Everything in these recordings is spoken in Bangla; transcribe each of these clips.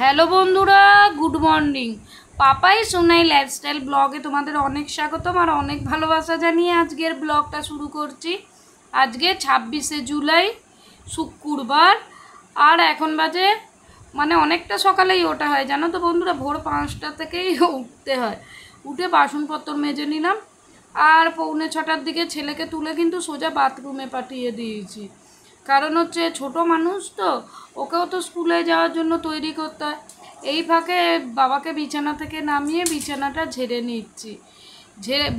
হ্যালো বন্ধুরা, good morning. Papai Sonai lifestyle ব্লগে তোমাদের অনেক স্বাগতম আর অনেক ভালোবাসা জানিয়ে আজকের ব্লগটা শুরু করছি। আজকে 26শে জুলাই শুক্রবার, আর এখন বাজে অনেকটা সকালেই ওঠা হয় জানো তো বন্ধুরা। ভোর 5টা থেকেই উঠতে হয়। উঠে বাসনপত্র মেজে নিলাম, আর 6:45টার দিকে ছেলেকে তুলে কিন্তু সোজা বাথরুমে পাঠিয়ে দিয়েছি। কারণ হচ্ছে ছোট মানুষ তো, ওকেও তো স্কুলে যাওয়ার জন্য তৈরি করতে হয়। এই ফাঁকে বাবাকে বিছানা থেকে নামিয়ে বিছানাটা ঝেড়ে নিচ্ছি।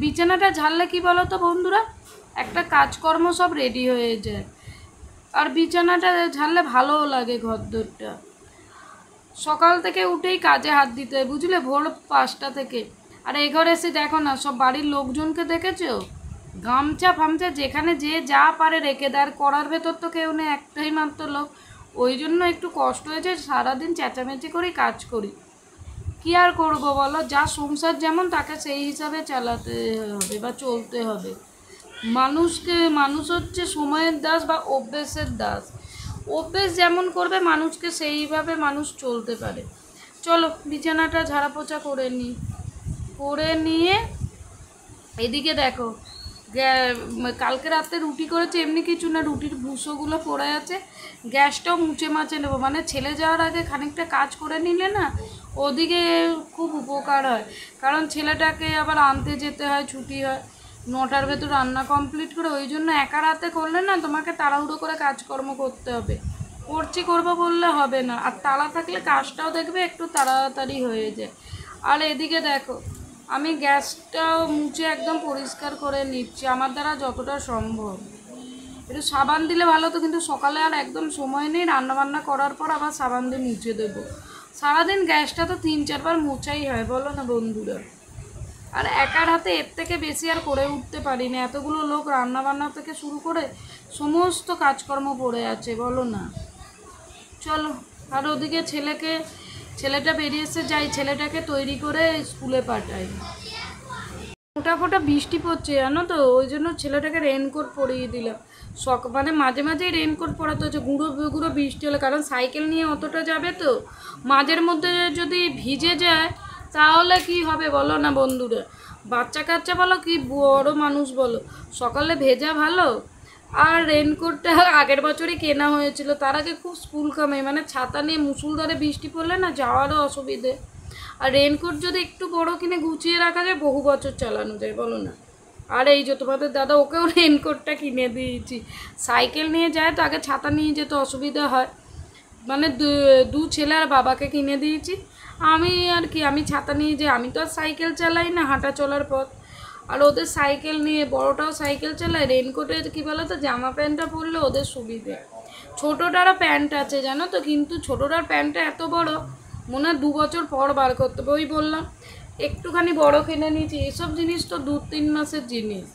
বিছানাটা ঝাড়লে কি বলো তো বন্ধুরা, একটা কাজকর্ম সব রেডি হয়ে যায়, আর বিছানাটা ঝাড়লে ভালোও লাগে ঘরদোরটা। সকাল থেকে উঠেই কাজে হাত দিতে হয় বুঝলে, ভোর 5টা থেকে। আর এই ঘরে এসে দেখো না, সব বাড়ির লোকজনকে দেখেছো, গামছা ফামছা যেখানে যে যা পারে রেখে দেয়, আর করার ভেতর তো কেউ নেই, একটাই মাত্র লোক। ওই জন্য একটু কষ্ট হয়েছে, সারাদিন চেঁচামেচি করি, কাজ করি। কি আর করবো বলো, যা সংসার যেমন তাকে সেই হিসাবে চালাতে হবে বা চলতে হবে। মানুষ হচ্ছে সময়ের দাস বা অভ্যেসের দাস। অভ্যেস যেমন করবে মানুষকে, সেইভাবে মানুষ চলতে পারে। চলো বিছানাটা ঝাড়া পোছা করে নিয়ে এদিকে দেখো, কালকে রাতে রুটি করেছে, এমনি কিছু না, রুটির ভুষোগুলো পড়ে আছে। গ্যাসটাও মুছে মাছে নেবো, ছেলে যাওয়ার আগে খানিকটা কাজ করে নিলে না ওদিকে খুব উপকার হয়। কারণ ছেলেটাকে আবার আনতে যেতে হয়, ছুটি হয় 9টার ভেতর রান্না কমপ্লিট করে। ওই জন্য একা রাতে করলে না তোমাকে তাড়াহুড়ো করে কাজকর্ম করতে হবে। করবো বললে হবে না, আর তাড়া থাকলে কাজটাও দেখবে একটু তাড়াতাড়ি হয়ে যায়। আর এদিকে দেখো, আমি গ্যাসটাও মুছে একদম পরিষ্কার করে নিচ্ছি আমার দ্বারা যতটা সম্ভব। একটু সাবান দিলে ভালো তো, কিন্তু সকালে আর একদম সময় নেই, রান্নাবান্না করার পর আবার সাবান দিয়ে মুছে দেবো। সারাদিন গ্যাসটা তো 3-4 বার মোছাই হয় বলো না বন্ধুরা। আর একার হাতে এর থেকে বেশি আর করে উঠতে পারি না, এতগুলো লোক, রান্নাবান্না থেকে শুরু করে সমস্ত কাজকর্ম পড়ে আছে বলো না। চলো, আর ওদিকে ছেলেটা বেরিয়েছে, যাই ছেলেটাকে তৈরি করে স্কুলে পাঠাই। ফোটা বৃষ্টি পড়ছে জানো তো, ওই জন্য ছেলেটাকে রেনকোট পরিয়ে দিলাম। মাঝে মাঝেই রেনকোট পরাতে হচ্ছে, গুঁড়ো গুঁড়ো বৃষ্টি হলে, কারণ সাইকেল নিয়ে অতটা যাবে তো, মাঝের মধ্যে যদি ভিজে যায় তাহলে কি হবে বলো না বন্ধুরা। বাচ্চা কাচ্চা বলো কি বড় মানুষ বলো, সকালে ভেজা ভালো। আর রেনকোটটা আগের বছরই কেনা হয়েছিল, তার আগে খুব স্কুল কামে, ছাতা নিয়ে মুষলধারে বৃষ্টি পড়লে না যাওয়ারও অসুবিধে। আর রেনকোট যদি একটু বড় কিনে গুছিয়ে রাখা যায়, বহু বছর চালানো যায় বলো না। আর এই যে তোমাদের দাদা, ওকেও রেনকোটটা কিনে দিয়েছি। সাইকেল নিয়ে যায় তো, আগে ছাতা নিয়ে যেতে অসুবিধা হয়, দু ছেলে আর বাবাকে কিনে দিয়েছি। আমি ছাতা নিয়ে যাই, আমি তো আর সাইকেল চালাই না, হাঁটা চলার পথ। আর ওদের সাইকেল নিয়ে, বড়টাও সাইকেল চালায়, রেনকোটে কী বলো তো, জামা প্যান্টটা পরলে ওদের সুবিধে। ছোটোটারও প্যান্ট আছে জানো তো, কিন্তু ছোটোটার প্যান্টটা এত বড়, মনে হয় 2 বছর পর বার করতে হবে। ওই বললাম একটুখানি বড় কিনে নিয়েছি। এসব জিনিস তো 2-3 মাসের জিনিস,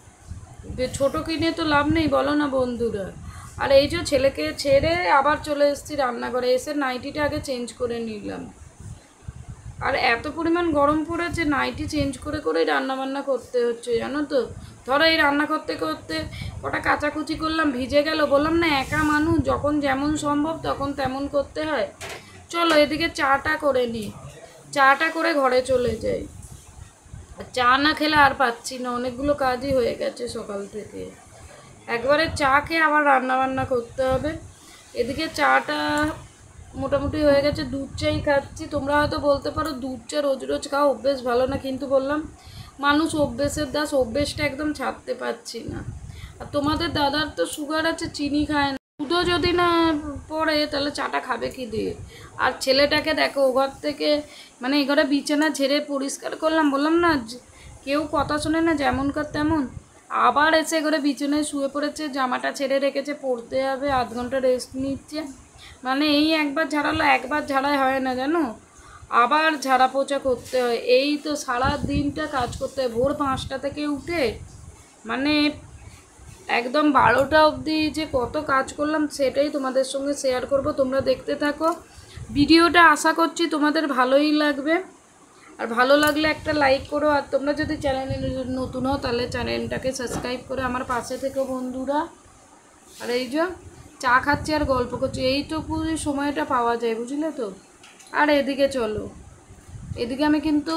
ছোট কিনে তো লাভ নেই বলো না বন্ধুরা। আর এই যে ছেলেকে ছেড়ে আবার চলে এসেছি রান্নাঘরে, এসে নাইটিটা আগে চেঞ্জ করে নিলাম। আর এত পরিমাণ গরম পড়েছে, নাইটি চেঞ্জ করে করেই রান্নাবান্না করতে হচ্ছে জানো তো। ধরো এই রান্না করতে করতে ওটা কাচাকুচি করলাম, ভিজে গেল। বললাম না, একা মানুষ, যখন যেমন সম্ভব তখন তেমন করতে হয়। চলো এদিকে চাটা করে নিই, চাটা করে ঘরে চলে যাই। চা না খেলে আর পাচ্ছি না, অনেকগুলো কাজই হয়ে গেছে সকাল থেকে। একবারে চা খেয়ে আবার রান্নাবান্না করতে হবে। এদিকে চাটা মোটামুটি হয়ে গেছে, দুধ চাই খাচ্ছি। তোমরা হয়তো বলতে পারো দুধ চা রোজ রোজ খাওয়া অভ্যেস ভালো না, কিন্তু বললাম মানুষ অভ্যেসের দাস, অভ্যেসটা একদম ছাড়তে পারছি না। আর তোমাদের দাদার তো সুগার আছে, চিনি খায় না, দুধও যদি না পড়ে তাহলে চাটা খাবে কি দিয়ে। আর ছেলেটাকে দেখো, ও ঘর থেকে এই ঘরে বিছানা ঝেড়ে পরিষ্কার করলাম, বললাম না কেউ কথা শোনে না, যেমন কার তেমন। আবার এসে ঘরে বিছানায় শুয়ে পড়েছে, জামাটা ছেড়ে রেখেছে, পড়তে হবে, আধ ঘন্টা রেস্ট নিচ্ছে। এই একবার ঝাড়ালো, একবার ঝাড়াই হয় না জানো, আবার ঝাড়া পোছা করতে হয়। এই তো সারা দিনটা কাজ করতে হয়, ভোর 5টা থেকে উঠে একদম 12টা অবধি যে কত কাজ করলাম সেটাই তোমাদের সঙ্গে শেয়ার করব। তোমরা দেখতে থাকো ভিডিওটা, আশা করছি তোমাদের ভালোই লাগবে। আর ভালো লাগলে একটা লাইক করো, আর তোমরা যদি চ্যানেলে নতুন হও তাহলে চ্যানেলটাকে সাবস্ক্রাইব করে আমার পাশে থেকো বন্ধুরা। আর এই যে চা খাচ্ছি আর গল্প করছি, এইটুকু সময়টা পাওয়া যায় বুঝলে তো। আর এদিকে চলো, এদিকে আমি কিন্তু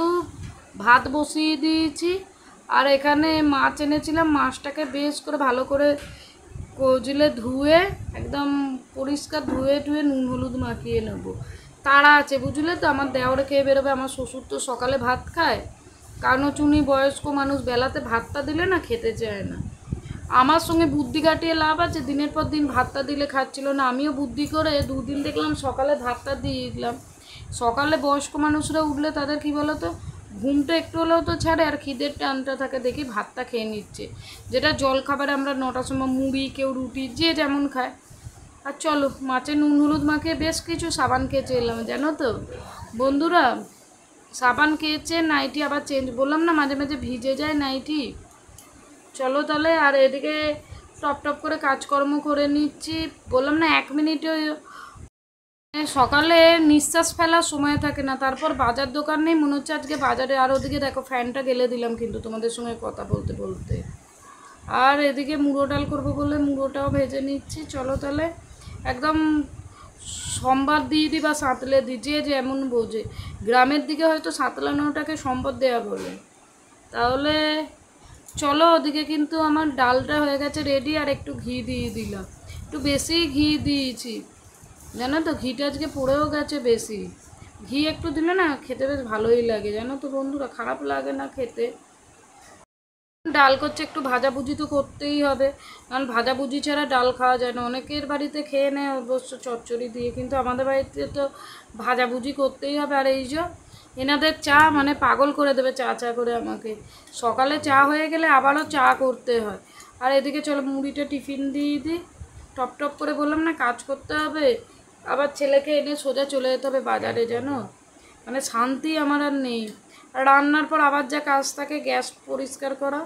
ভাত বসিয়ে দিয়েছি। আর এখানে মাছ এনেছিলাম, মাছটাকে বেশ করে ভালো করে কজলে ধুয়ে একদম পরিষ্কার ধুয়ে ধুয়ে নুন হলুদ মাখিয়ে নেব। তাড়া আছে বুঝলে তো, আমার দেওরে খেয়ে বেরোবে, আমার শ্বশুর তো সকালে ভাত খায়, কারণ চুনি বয়স্ক মানুষ, বেলাতে ভাতটা দিলে না খেতে চায় না। আমার সঙ্গে বুদ্ধি কাটিয়ে লাভ আছে, দিনের পর দিন ভাতটা দিলে খাচ্ছিল না, আমিও বুদ্ধি করে দুদিন দেখলাম সকালে ভাতটা দিয়ে দিলাম। সকালে বয়স্ক মানুষরা উঠলে তাদের কি বলো তো, ঘুমটা একটু হলেও তো ছাড়ে, আর খিদের টানটা থাকে, দেখি ভাতটা খেয়ে নিচ্ছে। যেটা জল খাবারে আমরা 9টার সময় মুড়ি, কেউ রুটি, যে যেমন খায়। আর চলো মাছে নুন হলুদ মাখিয়ে বেশ কিছু সাবান খেয়েছে এলাম, জানো তো বন্ধুরা, সাবান খেয়েছে, নাইটি আবার চেঞ্জ, বললাম না মাঝে মাঝে ভিজে যায় নাইটি। চলো তাহলে, আর এদিকে টপ টপ করে কাজকর্ম করে নিচ্ছি, বললাম না 1 মিনিটে। সকালে নিঃশ্বাস ফেলার সময় থাকে না, তারপর বাজার দোকান নেই, মনে হচ্ছে আজকে বাজারে। আর ওদিকে দেখো ফ্যানটা গেলে দিলাম কিন্তু তোমাদের সঙ্গে কথা বলতে বলতে। আর এদিকে মুড়ো ডাল করবো বলে মুড়োটাও ভেজে নিচ্ছি। চলো তাহলে, একদম সম্বাদ দিয়ে দিই বা সাঁতলে দিই, যে যেমন বোঝে। গ্রামের দিকে হয়তো সাঁতলানোটাকে সম্পদ দেওয়া বলে। তাহলে চলো, ওদিকে কিন্তু আমার ডালটা হয়ে গেছে রেডি। আর একটু ঘি দিয়ে দিলাম, একটু বেশি ঘি দিয়েছি, জানো তো ঘিটা আজকে পড়েও গেছে বেশি। ঘি একটু দিলে না খেতে বেশ ভালোই লাগে, জানো তো বন্ধুরা, খারাপ লাগে না খেতে। ডাল করছে, একটু ভাজাভুজি তো করতেই হবে, কারণ ভাজাভুজি ছাড়া ডাল খাওয়া যায় না। অনেকের বাড়িতে খেয়ে নেয় অবশ্য চচ্চড়ি দিয়ে, কিন্তু আমাদের বাড়িতে তো ভাজাভুজি করতেই হবে। আর এই যে এনাদের চা মানে পাগল করে দেবে, চা চা করে আমাকে। সকালে চা হয়ে গেলে আবারও চা করতে হয়। আর এদিকে চলো মুড়িটা টিফিন দিয়ে দিই, টপ টপ করে, বললাম না কাজ করতে হবে। আবার ছেলেকে এনে সোজা চলে যেতে হবে বাজারে, জানো, মানে শান্তি আমার আর নেই। রান্নার পর আবার যা কাজ থাকে, গ্যাস পরিষ্কার করা,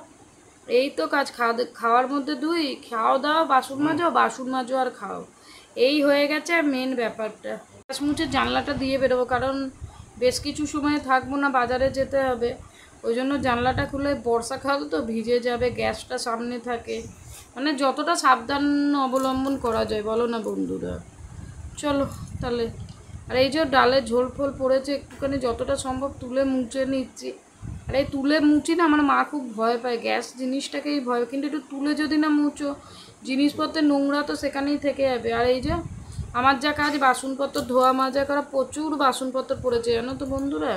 এই তো কাজ। খাওয়ার মধ্যে খাওয়া দাওয়া, বাসন মাজো আর খাও, এই হয়ে গেছে মেন ব্যাপারটা। গ্যাস মুছে জানলাটা দিয়ে বেরোবো, কারণ বেশ কিছু সময় থাকবো না, বাজারে যেতে হবে। ওই জন্য জানলাটা খুলে, বর্ষাকাল তো ভিজে যাবে, গ্যাসটা সামনে থাকে, মানে যতটা সাবধান অবলম্বন করা যায় বলো না বন্ধুরা। চলো তাহলে, আর এই যে ডালে ঝোল ফোল পড়েছে একটুখানি, যতটা সম্ভব তুলে মুছে নিচ্ছি। আর এই তুলে মুছি না, আমার মা খুব ভয় পায়, গ্যাস জিনিসটাকেই ভয়, কিন্তু একটু তুলে যদি না মুছো, জিনিসপত্রের নোংরা তো সেখানেই থেকে যাবে। আর এই যে আমার যা কাজ, বাসনপত্র ধোয়া মাজা করা, প্রচুর বাসনপত্র পড়েছে জানো তো বন্ধুরা।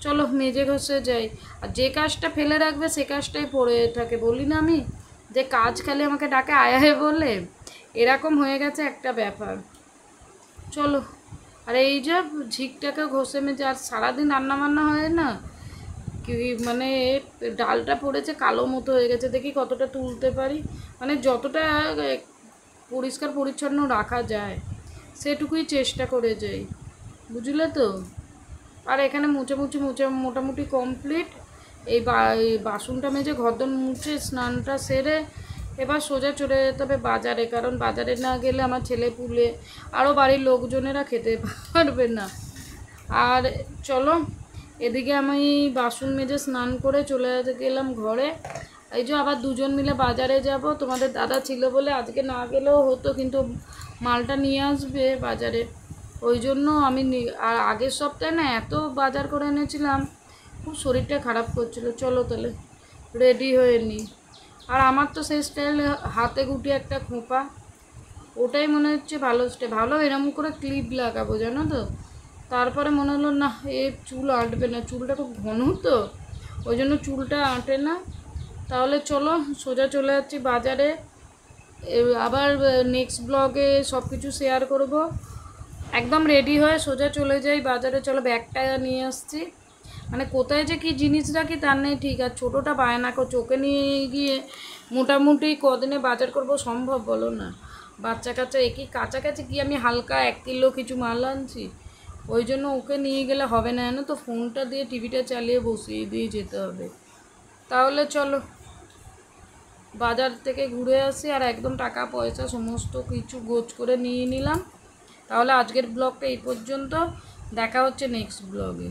চলো মেজে ঘষে যাই। আর যে কাজটা ফেলে রাখবে সে কাজটাই পড়ে থাকে, বলি না আমি, যে কাজ খালি আমাকে ডাকে আয় বলে, এরকম হয়ে গেছে একটা ব্যাপার। চলো, আর এই যে ঝিকটাকে ঘষে মেজে, আর সারাদিন রান্নাবান্না হয় না কি, মানে ডালটা পড়েছে কালো মতো হয়ে গেছে, দেখি কতটা তুলতে পারি, মানে যতটা পরিষ্কার পরিচ্ছন্ন রাখা যায় সেটুকুই চেষ্টা করে যাই, বুঝলে তো। আর এখানে মুছে মোটামুটি কমপ্লিট। এই বাসনটা মেজে ঘরদোর মুছে স্নানটা সেরে এবার সোজা চলে যেতে হবে বাজারে, কারণ বাজারে না গেলে আমার ছেলে পুলে আরও বাড়ির লোকজনেরা খেতে পারবে না। আর চলো, এদিকে আমি বাসন মেজে স্নান করে চলে গেলাম ঘরে। এই যে আবার দুজন মিলে বাজারে যাব, তোমাদের দাদা ছিল বলে আজকে না গেলেও হতো, কিন্তু মালটা নিয়ে আসবে বাজারে, ওই জন্য আমি। আর আগের সপ্তাহে না এত বাজার করে এনেছিলাম, খুব শরীরটা খারাপ করছিল। চলো তাহলে রেডি হয়ে নিই। আর আমার তো সেই স্টাইল হাতে গুটি একটা খোঁপা, ওটাই মনে হচ্ছে ভালো স্টাইল, ভালো এরম করে ক্লিপ লাগাবো জানো তো। তারপরে মনে হলো না, এ চুল আঁটবে না, চুলটা খুব ঘন তো, ওই জন্য চুলটা আঁটে না। তাহলে চলো সোজা চলে যাচ্ছি বাজারে, আবার নেক্সট ব্লগে সব কিছু শেয়ার করব। একদম রেডি হয়ে সোজা চলে যাই বাজারে। চলো ব্যাগটা নিয়ে আসছি, মানে কোথায় যে কী জিনিস রাখি তার নেই ঠিক। আর ছোটোটা বায়না চোখে নিয়ে গিয়ে মোটামুটি কদিনে বাজার করব সম্ভব বলো না, বাচ্চা কাচ্চা একই কাছাকাছি কি আমি হালকা 1 কিলো কিছু মাল আনছি, ওই জন্য ওকে নিয়ে গেলে হবে না, জানো তো, ফোনটা দিয়ে টিভিটা চালিয়ে বসিয়ে দিয়ে যেতে হবে। তাহলে চলো বাজার থেকে ঘুরে আসি, আর একদম টাকা পয়সা সমস্ত কিছু গোছ করে নিয়ে নিলাম। তাহলে আজকের ব্লগটা এই পর্যন্ত, দেখা হচ্ছে নেক্সট ব্লগে।